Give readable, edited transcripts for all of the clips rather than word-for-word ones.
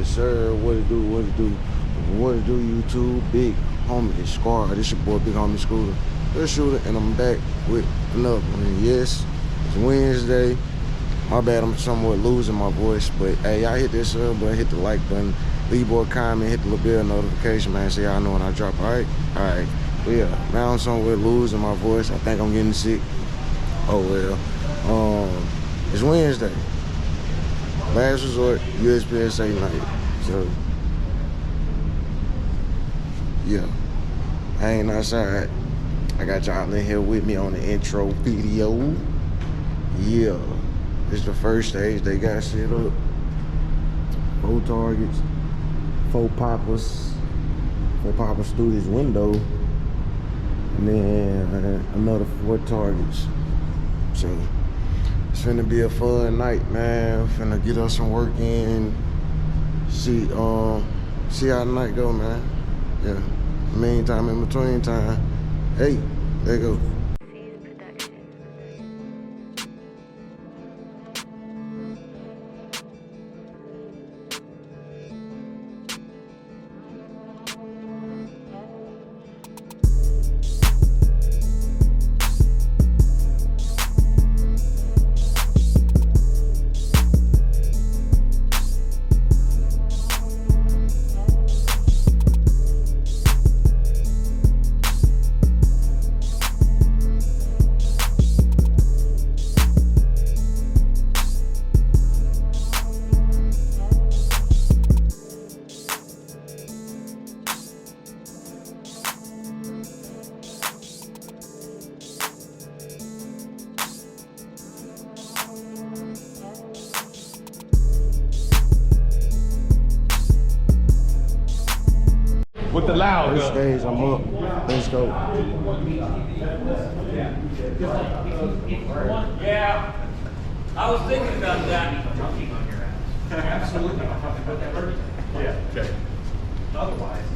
Yes, sir. What it do? What it do? What it do, YouTube? Big homie squad. This your boy, Big Homie Scooter, the shooter, and I'm back with another one. Yes, it's Wednesday. My bad, I'm somewhat losing my voice, but hey, y'all hit that sub button, hit the like button, leave a comment, hit the little bell notification, man, so y'all know when I drop. All right. But yeah, now I'm somewhat losing my voice. I think I'm getting sick. Oh well. It's Wednesday. Last resort, Uspsa night. So yeah, I ain't outside. I got y'all in here with me on the intro video. Yeah, this is the first stage they got set up. 4 targets, 4 poppers. 4 poppers through this window, and then another 4 targets. So it's finna be a fun night, man. Finna get us some work in. See how the night go, man. Yeah. Meantime, in between time, hey, there you go. With the loud. First stage, I'm up. Let's go. Yeah, I was thinking about that. Absolutely. Yeah. Okay. Otherwise,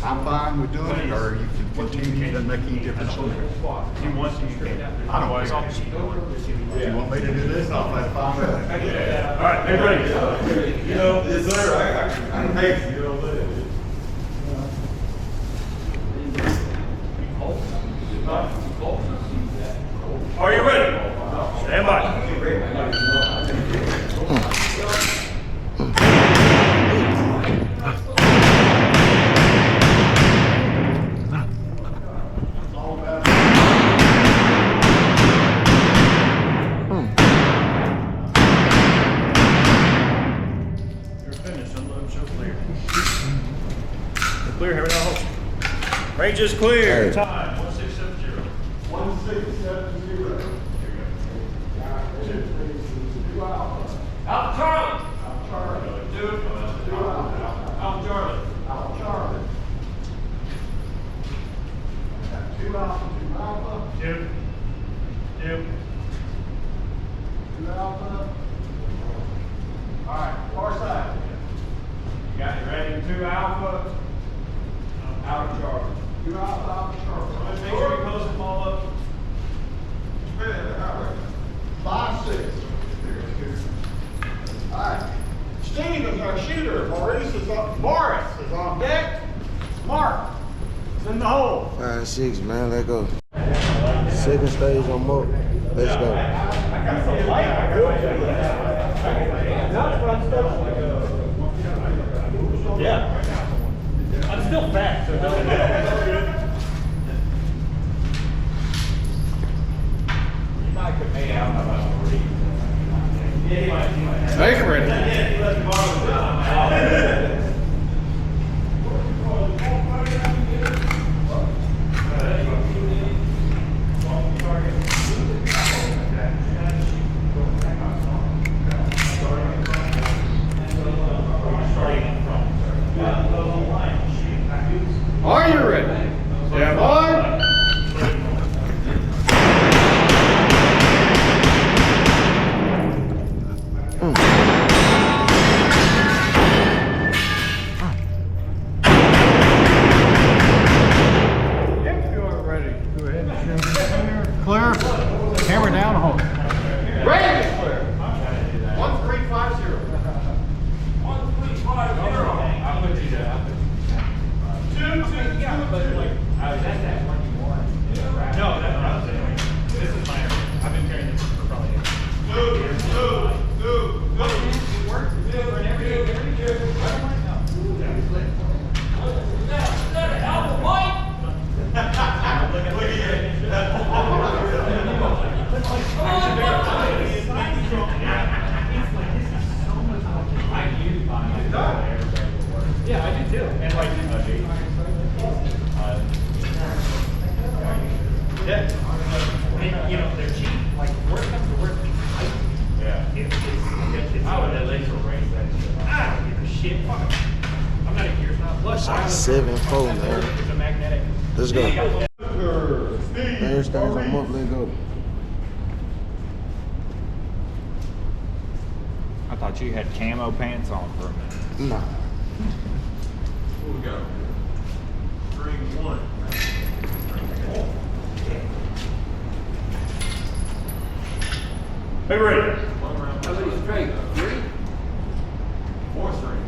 I'm fine with doing it, or you can continue, it doesn't make any difference to me. if you want to, you can. I don't care. If you want me to do this, I'll play fine with it. All right, hey, ready? You know, yes, sir. I can take you know, Are you ready? Stand by. You're finished. I'm letting show clear. You're clear. Here we go. Range is clear. Hey. Time 1670. 1670. Out Charlie. Charlie. Do it. Out Charlie. Charlie. 2 alpha, 2 alpha, Two. 2 alpha. All right, far side. You got it ready. 2 alpha. Out of Charlie. 2 alpha, alpha, Charlie. Make sure you close them all up. 5, 6. All right. Steve is our shooter. Boris is on deck. Mark is in the hole. 5, 6, man. Let's go. Second stage, I'm up. Let's go. Yeah. I'm still fat, so it doesn't matter. Sacred. Are you ready? Stand by. shit. Fuck it. I'm not a gear stop. Plus, It's like 7-4, man. It's a magnetic. Let's go. Steve, Thursdays, I'm up, let's go. I thought you had camo pants on for a minute. Nah. Here we go. 3, 1. Hey, ready. One round. How many straight? 3? 4 string.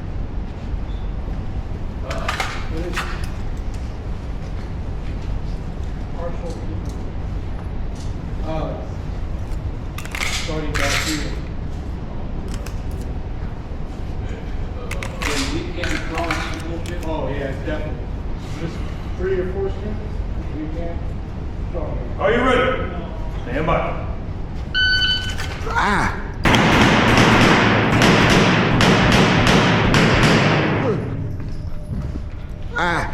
Starting back here. When weekend throwing bullshit. Oh, yeah, definitely. Just 3 or 4 strings? Weekend. Are you ready? Stand by. Ah! Ah!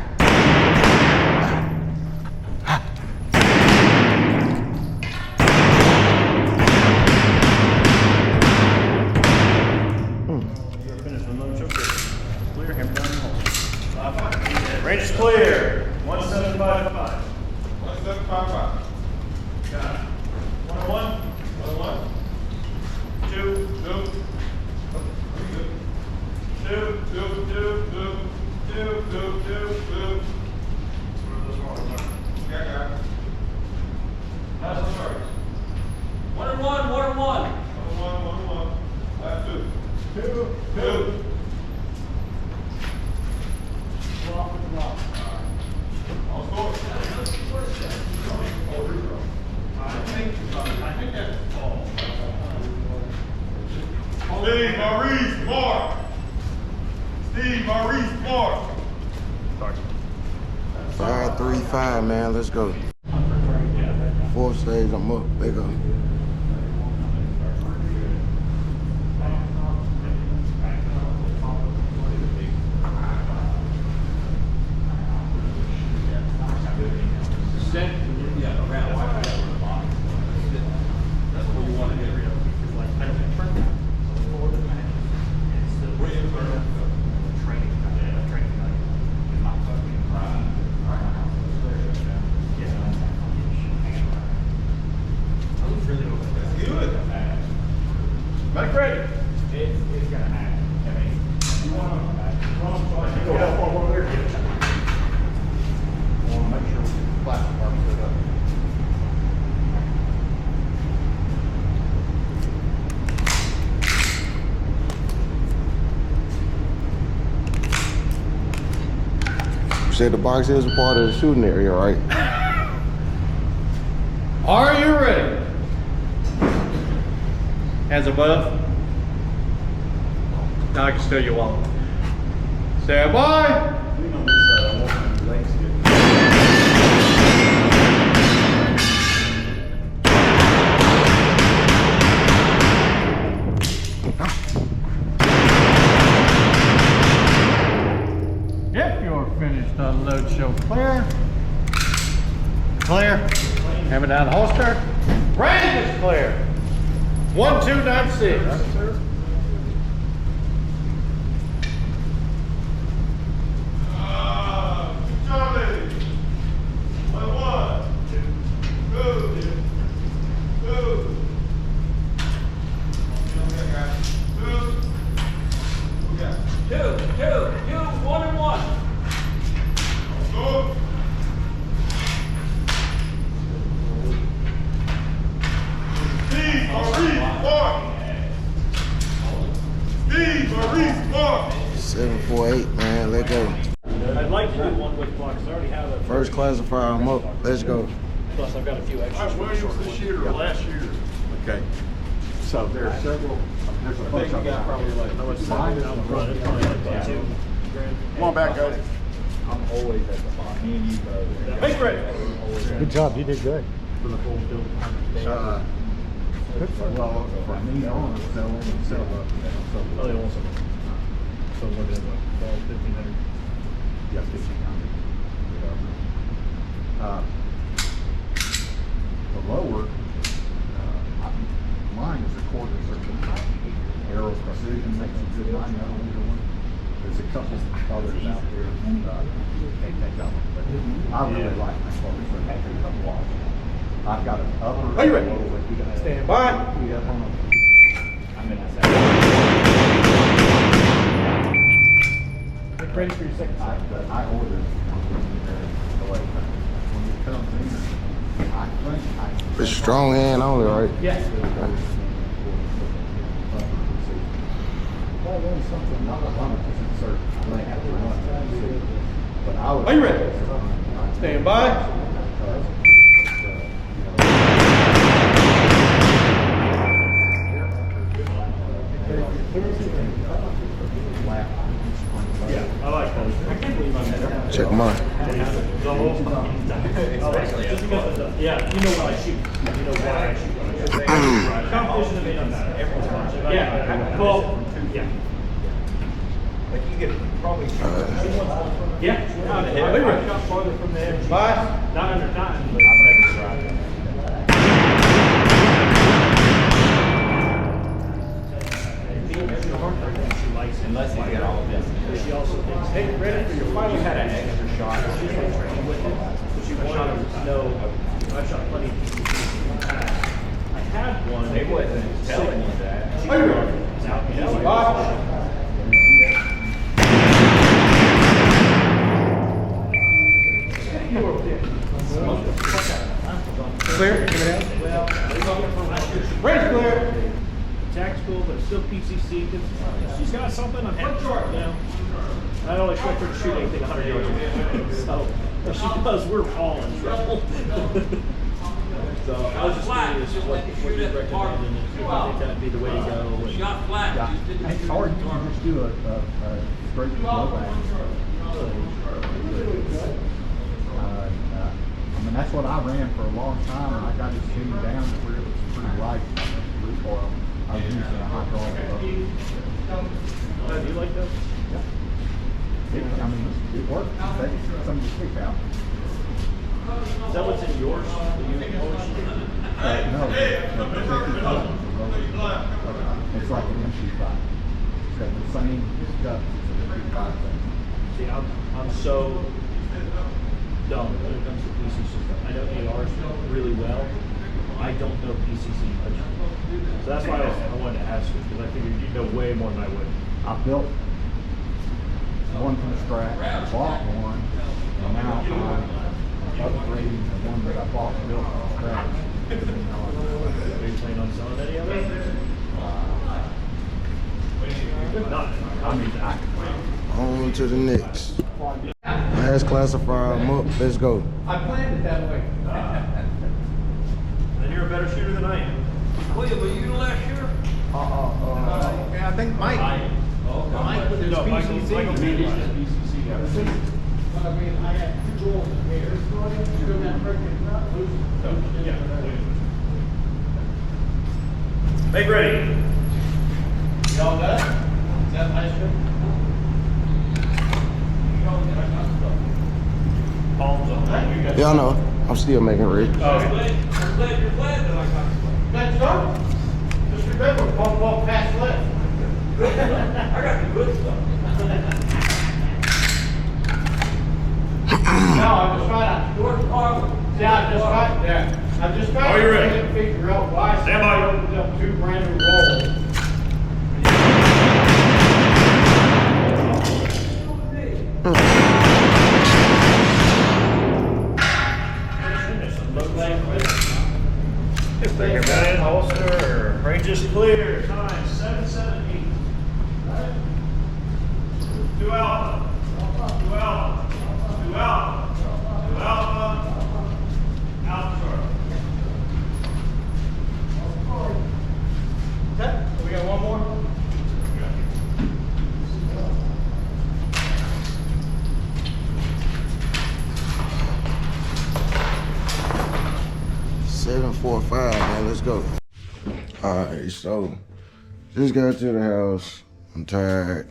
Finish with another choke. Clear, hammer down the hole. Range is clear. 1755. 1755. Got it. 101. 101. 2. 2. 2. Yeah. Last one, sorry. 1 and 1, 1 and 1. 1. Last 2. 2. All score. I think that's all. Steve Maurice Mark. Steve Maurice Mark. 5-3-5, man. Let's go. 4th stage, I'm up. Let's go. Yeah, around. That's what you want to do. Make ready. It's gonna happen. I mean, You want to go up over there? I want to make sure we get the plastic part set up. You said the box is a part of the shooting area, right? Are you ready? Hands above. Now I can steal your wallet. Stand by. Lean on this side. I want my legs to get. If you're finished, unload show clear. Clear. Hammer down the holster. Range is clear. 1296. Charlie. 1. 2. 2. 2, 1 and 1. Go. Steve Maurice Mark. Steve Maurice Mark. 7-4-8, man. Let's go. I'd like to do one with blocks. I already have a First classifier, I'm up. Let's go. Plus, I've got a few extras. Williams this year or last year? Okay. So there are several, there's a bunch of them. Mine is the front. Come on back, guys. I'm always at the bottom. Me and you both. Make ready. Good job, you did good. Well, for me, I want to sell them and sell up. Oh, they want some. So what is it? 1,500. Yeah, 1,500. The lower, mine is a quarter circle. Arrow Precision makes a good line out on either one. There's a couple others out there that can't think of them, but I really like my clothes. So take a couple off. I've got an upper. Are you ready? Stand by. I'm in that Get ready for your second set. I ordered when it comes in. I think It's strong hand only, right? Yes. Something not 100% certain. I may have to run to see. But I would. Are you ready? Stand by. Yeah, I like those. I can't believe I met her. Check mine. Yeah, you know what I shoot. You know why I shoot. Competition to me doesn't matter. Everyone's watching. Yeah. Well, yeah. Like you get probably. Yeah. Not the head. I shot farther from the edge. Bye. Not under time. But I've never tried that. she likes it. Unless you get all this. She also thinks, hey, ready for your final. You had an extra shot. She's been training with it, but she wanted to know. I've shot plenty of PCC. I had one. They wasn't telling you that. She Are you ready? was out in Clear? Give it out. Ready, clear. tactical, but still PCC. Cause she's got something. I'm happy. You know, I don't expect her to shoot anything 100 yards away. So if she does, we're all in trouble. So I was just curious what you recommend, and if you think that'd be the way to go. And Shot flat. Yeah, Just didn't it's hard to just do a straight blowback. I mean, that's what I ran for a long time, and I got it tuned down to where it was pretty light recoil. I was using a hydraulic boat. do you like those? I mean, it worked. Take some of the stick out. Is that what's in yours? No, it's like an MP5. It's got the same stuff as an MP5 thing. See, I'm so dumb when it comes to PCC stuff. I know ARs really well. I don't know PCC much. So that's why I wanted to ask you, because I figured you'd know way more than I would. I built one from scratch, bought one, and now I'm upgrading the one that I bought and built from scratch. Are you planning on selling any of it? Not. I mean, On to the next. Last classifier, I'm up. Let's go. I planned it that way. Then you're a better shooter than I am. William, were you the last year? I think Mike. Mike with his No, PCC. Michael beat his PCC guy. I mean, I had 2 goals in here. Still got freaking Yeah. Make ready. Y'all done? Is that nice? Palms up. Yeah, I know. I'm still making ready. Okay. I'm glad you're glad that I got Let's start. Just remember, ball pass left. I got the good stuff. No, I'm just trying to. George Carlin. Yeah, I'm just trying. Yeah, I'm just trying Are you ready? to figure out why Stand by. somebody opened up 2 brand new roles. Take your gun in, holster, range is clear. Time 778. 2 alpha. 2 alpha. 2 alpha. 2 alpha. Alpha short. Okay, we got one more. 745, man. Let's go. All right, so just got to the house. I'm tired.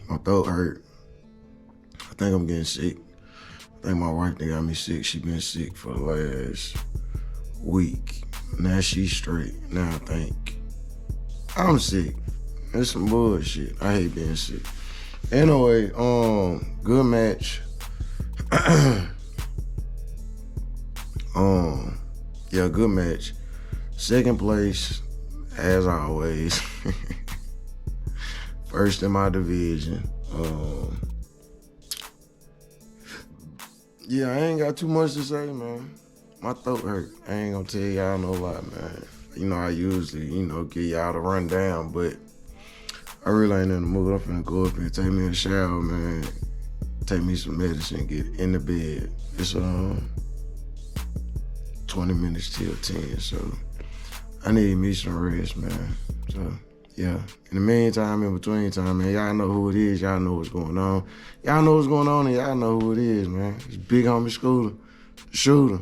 My throat hurt. I think I'm getting sick. I think my wife got me sick. She been sick for the last week. Now she's straight. Now I think I'm sick. It's some bullshit. I hate being sick. Anyway, good match. Yeah, good match. Second place, as always. First in my division. Yeah, I ain't got too much to say, man. My throat hurt. I ain't gonna tell y'all no lie, man. You know, I usually, give y'all the rundown, but I really ain't in the mood. I'm finna go up and take me a shower, man. Take me some medicine, get in the bed. It's 20 minutes till 10, so I need me some rest, man. So, yeah. In the meantime, in between time, man, y'all know who it is. Y'all know what's going on. Y'all know what's going on, and y'all know who it is, man. It's Big Homie Scooter, the shooter.